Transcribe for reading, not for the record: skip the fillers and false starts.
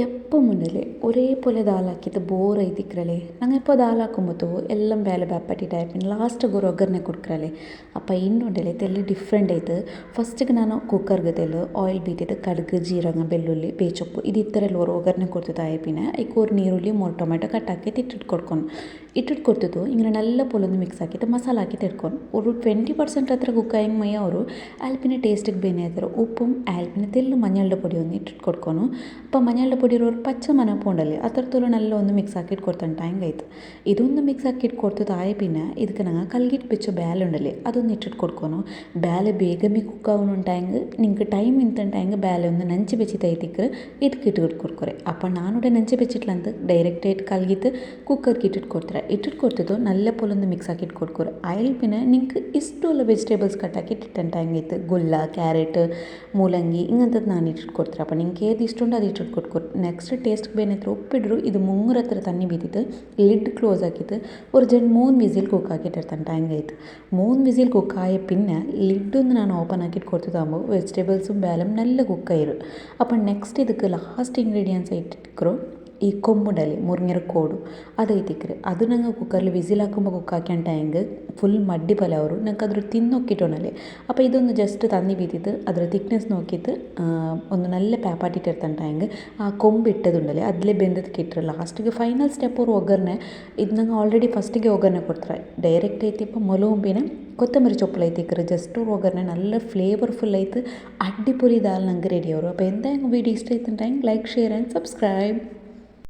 എപ്പം മുന്നിൽ ഒരേപോലെ ദാലാക്കിയിട്ട് ബോറായിത്തിക്കറല്ലേ ഞങ്ങൾ ഇപ്പോൾ ദാലാക്കുമ്പോൾ എല്ലാം ಬೇಳೆ ಬೇಪಟ್ಟಿಟ್ಟು പിന്നെ ಲಾಸ್ಟಿಗೆ ഒരു ಒಗ್ಗರಣೆ ಕೊಡ್ಕರಲೆ ಅಪ್ಪ ಇನ್ನೊಂದೆಲೆ ತೆಲ್ಲಿ ಡಿಫ್ರೆಂಟ್ ಆಯ್ತು ಫಸ್ಟಿಗೆ ನಾನು ಕುಕ್ಕರ್ಗೆ ತೆಲು ಆಯಿಲ್ ಬೀತಿದ್ದು ಕಡುಗು ಜೀರಂಗ ಬೆಳ್ಳುಳ್ಳಿ ಬೇಚೊಪ್ಪು ಇದು ಇತ್ತರೆಲ್ಲ ஒரு ಒಗ್ಗರಣೆ ಕೊಡ್ತಿದ್ದು ಆಯ್ಪಿನ ಈಗ ஒரு ನೀರುಳ್ಳಿ 3 ಟೊಮೆಟೊ ಕಟ್ಟಾಕಿ ಇಟ್ಟಿಟ್ಟು ಕೊಡ್ಕೊಂಡು ಇಟ್ಟಿಟ್ಟು ಕೊಡ್ತಿದ್ದು ಇങ്ങനെ നല്ല പൊലൊന്ന് മിക്സ് ആക്കിയിട്ട് മസാല ആക്കിയിട്ട് എടുക്കണം ഒരു 20% അത്ര കുക്കായും മയ്യ ಅವರು ആൽപ്പിനെ ടേസ്റ്റിಗೆ ಬೇನೆ ಆಯ್ತಾರೆ ಉಪ್ಪും ആൽപ്പിനെ തെല്ಲು മഞ്ഞളുടെ പൊടി ഒന്ന് ഇട്ടിട്ട് കൊടുക്കണം അപ്പോൾ മഞ്ഞളുടെ പൊടി ഒരു പച്ച മന പോണ്ടല്ലേ അത്രത്തോളം നല്ല ഒന്ന് മിക്സ് ആക്കിയിട്ട് കൊടുത്താൽ ടൈം ആಯ್ತು ഇതൊന്ന് മിക്സ് ആക്കിയിട്ട് കൊടുത്തതായ പിന്നെ ಇದಕ್ಕೆ ನಂಗೆ ಕಲ್ಗಿಟ್ಟು ಬೆಚ್ಚೋ ಬ್ಯಾಲೆ ಉಂಡಲ್ಲಿ ಅದೊಂದು ಇಟ್ಟಿಟ್ಟು ಕೊಡ್ಕೊನು ಬ್ಯಾಲೆ ಬೇಗಮಿ ಕುಕ್ ಆವನುಂಟಾಯಂಗೆ ನಿಂಗೆ ಟೈಮ್ ಇಂತಂಟಾಯಂಗೆ ಬ್ಯಾಲೆ ಒಂದು ನಂಚಿ ಬೆಚ್ಚಿ ತೈತಿಕ್ಕರೆ ಇದಕ್ಕೆ ಇಟ್ಬಿಟ್ಟು ಕೊಡ್ಕೊರೆ ಅಪ್ಪ ನಾನುಡೆ ನಂಚಿ ಬೆಚ್ಚಿಟ್ಲಂತ ಡೈರೆಕ್ಟ್ ಆയിട്ട് ಕಲ್ಗಿತ್ತು ಕುಕ್ಕರ್ಗೆ ಇಟ್ಟಿಟ್ಟು ಕೊಡ್ತಾರೆ ಇಟ್ಟಿಟ್ಟು ಕೊಡ್ತಿದ್ದು നല്ല പോലെ ഒന്ന് മിക്സ് ആക്കിയിട്ട് കൊടുക്കുക അതിൽ പിന്നെ നിങ്ങൾക്ക് ഇഷ്ടമുള്ള വെജിറ്റബിൾസ് കട്ടാക്കിയിട്ട് ഇട്ടിട്ടുണ്ടായിട്ട് ഗുല്ല ക്യാരറ്റ് ಮೂಲಂಗಿ ಇಂಗಂಥದ್ದು ನಾನು ಇಟ್ಟಿಟ್ಟು ಕೊಡ್ತಾರೆ അപ്പോൾ നിങ്ങൾക്ക് ഏത് ഇഷ്ടമുണ്ടോ അത് ഇട്ടിട്ട് കൊടുക്കും ನೆಕ್ಸ್ಟ್ ಟೇಸ್ಟ್ಗೆ ಬೇನೆತ್ರ ಉಪ್ಪಿಡ್ರು ಇದು ಮುಂಗರ ಹತ್ರ ತಣ್ಣಿ ಬೀತಿತ್ತು ಲಿಡ್ ಕ್ಲೋಸ್ ಆಕಿತ್ತು ഒരു 3 വിസിൽ കുക്ക് ആക്കിയിട്ടിരുത്താൻ ടൈം ആയിട്ട് 3 വിസിൽ കുക്കായ പിന്നെ ലിഡൊന്ന് ನಾನು ഓപ്പൺ ആക്കിയിട്ട് കൊടുത്തതാകുമ്പോൾ വെജിറ്റബിൾസും ബാലും നല്ല കുക്കായിരും അപ്പോൾ ನೆಕ್ಸ್ಟ್ ಇದಕ್ಕೆ ಲಾಸ್ಟ್ ಇಂಗ್ರೀಡಿಯೆಂಟ್ಸ್ ಇಟ್ಟಿಟ್ಕರು ಈ ಕೊಂಬುಡಲಿ ಮುರ್ങ്ങിರ ಕೋಡು ಅದೈತಿಕ್ರೆ ಅದು ನಂಗೆ ಕುಕ್ಕರ್ಲಿ ವಿಸಿಲ್ ಹಾಕುമ്പോൾ ಕುಕ್ ಹಾಕ್ಯಂಡ ಟೈಂಗೆ ಫುಲ್ ಮಡ್ಡಿ ಪಲಾವರು ನಂಗೆ ಅದ್ರ ತಿನ್ನೋಕ್ಕಿಟ್ಟೋಣಲ್ಲಿ അപ്പോൾ ഇതൊന്ന് ജസ്റ്റ് തന്നി ബീത്തിട്ട് ಅದರ തിക്നെസ് നോക്കിയിട്ട് ഒന്ന് നല്ല പേപ്പാട്ടിട്ടിരുത്താൻ ടൈംಗೆ ആ കൊമ്പിട്ടതുണ്ടല്ലേ അതിലെ ಬೆಂದದಕ್ಕೆ ಇಟ್ಟರೆ ಲಾಸ್ಟಿಗೆ ಫೈನಲ್ ಸ್ಟೆಪ್ ഒരു ಒಗ್ಗರಣೆ ಇದು ನಂಗೆ ಆಲ್ರೆಡಿ ಫಸ್ಟಿಗೆ ಒಗ್ಗರಣೆ ಕೊಡ್ತಾರೆ ಡೈರೆಕ್ಟ್ ಐತಿ ഇപ്പോൾ ಮೊಲವಂಬಿನ ಕೊತ್ತಂಬರಿ ಚೊಪ್ಪಳ ಐತಿಕ್ರೆ ಜಸ್ಟ್ ഒരു ಒಗ್ಗರಣೆ നല്ല ಫ್ಲೇವರ್ಫುಲ್ ಆಯ್ತು ಅಡ್ಡಿಪೊಲಿ ದಾಲ್ ನಂಗೆ ರೆಡಿ ಅವರು അപ്പോൾ എന്തായാലും വീഡിയോ ഇഷ്ടമായിട്ടുണ്ടെങ്കിൽ ലൈക്ക് ഷെയർ ആൻഡ് സബ്സ്ക്രൈബ്.